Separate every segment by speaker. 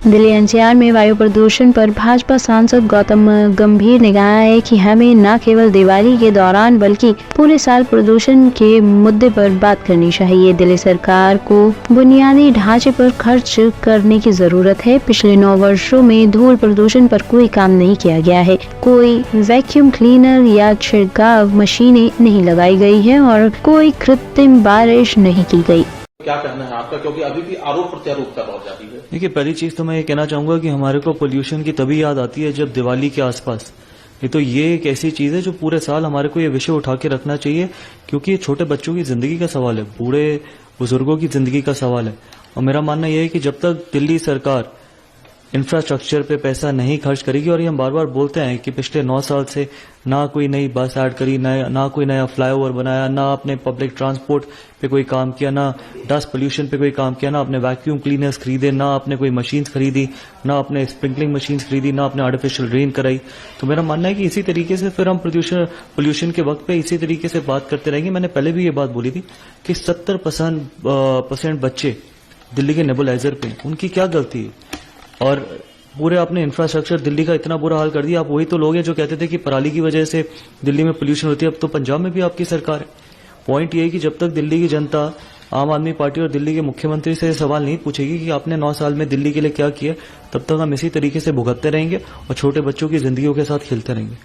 Speaker 1: Delhi NCR में वायु प्रदूषण पर भाजपा सांसद गौतम गंभीर ने कहा है कि हमें न केवल दिवाली के दौरान बल्कि पूरे साल प्रदूषण के मुद्दे पर बात करनी चाहिए। दिल्ली सरकार को बुनियादी ढांचे पर खर्च करने की जरूरत है। पिछले 9 वर्षों में धूल प्रदूषण पर कोई काम नहीं किया गया है। कोई वैक्यूम क्लीनर या छिड़काव मशीनें नहीं लगाई गई है और कोई कृत्रिम बारिश नहीं की गई।
Speaker 2: क्या कहना है आपका, क्योंकि अभी भी आरोप प्रत्यारोप का दौर जारी है।
Speaker 3: देखिए, पहली चीज तो मैं ये कहना चाहूंगा कि हमारे को पोल्यूशन की तभी याद आती है जब दिवाली के आसपास। तो ये एक ऐसी चीज है जो पूरे साल हमारे को ये विषय उठा के रखना चाहिए, क्योंकि ये छोटे बच्चों की जिंदगी का सवाल है, बूढ़े बुजुर्गों की जिंदगी का सवाल है। और मेरा मानना यह है कि जब तक दिल्ली सरकार इंफ्रास्ट्रक्चर पे पैसा नहीं खर्च करेगी, और ये हम बार बार बोलते हैं कि पिछले 9 साल से ना कोई नई बस ऐड करी, ना कोई नया फ्लाईओवर बनाया, ना आपने पब्लिक ट्रांसपोर्ट पे कोई काम किया, ना डस्ट पोल्यूशन पे कोई काम किया, ना आपने वैक्यूम क्लीनर्स खरीदे, ना आपने कोई मशीन्स खरीदी, ना आपने स्प्रिंकलिंग मशीन्स खरीदी, ना आपने आर्टिफिशियल रेन कराई। तो मेरा मानना है कि इसी तरीके से फिर हम पोल्यूशन के वक्त पे इसी तरीके से बात करते रहेंगे। मैंने पहले भी ये बात बोली थी कि 70% बच्चे दिल्ली के नेबुलाइजर पे, उनकी क्या गलती है? और पूरे आपने इंफ्रास्ट्रक्चर दिल्ली का इतना बुरा हाल कर दिया। आप वही तो लोग हैं जो कहते थे कि पराली की वजह से दिल्ली में पोल्यूशन होती है। अब तो पंजाब में भी आपकी सरकार है। पॉइंट ये है कि जब तक दिल्ली की जनता आम आदमी पार्टी और दिल्ली के मुख्यमंत्री से सवाल नहीं पूछेगी कि आपने 9 साल में दिल्ली के लिए क्या किया, तब तक हम इसी तरीके से भुगतते रहेंगे और छोटे बच्चों की जिंदगियों के साथ खेलते रहेंगे।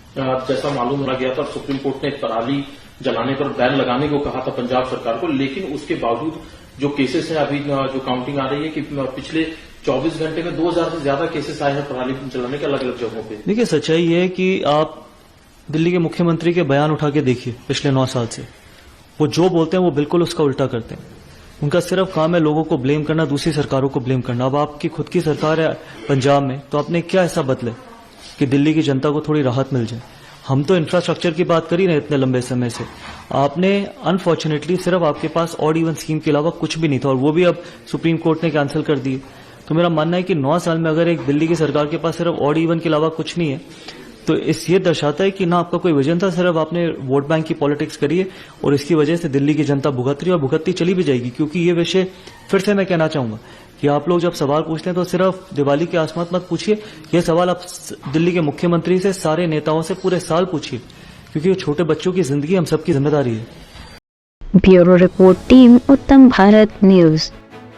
Speaker 2: जैसा मालूम हो गया था, सुप्रीम कोर्ट ने पराली जलाने पर बैन लगाने को कहा था पंजाब सरकार को, लेकिन उसके बावजूद जो केसेस है, अभी जो काउंटिंग आ रही है कि पिछले 24 घंटे में 2000 से ज्यादा केसेस आए हैं पराली जलाने के अलग अलग जगहों पे।
Speaker 3: देखिए, सच्चाई ये है कि आप दिल्ली के मुख्यमंत्री के बयान उठा के देखिए पिछले 9 साल से, वो जो बोलते हैं वो बिल्कुल उसका उल्टा करते हैं। उनका सिर्फ काम है लोगों को ब्लेम करना, दूसरी सरकारों को ब्लेम करना। अब आपकी खुद की सरकार है पंजाब में, तो आपने क्या ऐसा बदले कि दिल्ली की जनता को थोड़ी राहत मिल जाए? हम तो इंफ्रास्ट्रक्चर की बात कर ही रहे इतने लंबे समय से। आपने अनफॉर्चुनेटली सिर्फ आपके पास ऑड इवन स्कीम के अलावा कुछ भी नहीं था, और वो भी अब सुप्रीम कोर्ट ने कैंसिल कर दी। तो मेरा मानना है कि 9 साल में अगर एक दिल्ली की सरकार के पास सिर्फ ऑड इवन के अलावा कुछ नहीं है, तो ये दर्शाता है कि ना आपका कोई विजन था, सिर्फ आपने वोट बैंक की पॉलिटिक्स करी है, और इसकी वजह से दिल्ली की जनता भुगत रही है और भुगतती चली भी जाएगी। क्योंकि ये विषय फिर से मैं कहना चाहूंगा कि आप लोग जब सवाल पूछते हैं तो सिर्फ दिवाली के आसपास मत पूछिए, यह सवाल आप दिल्ली के मुख्यमंत्री से, सारे नेताओं से पूरे साल पूछिए, क्योंकि छोटे बच्चों की जिंदगी हम सबकी जिम्मेदारी है।
Speaker 1: ब्यूरो रिपोर्ट, टीम उत्तम भारत न्यूज।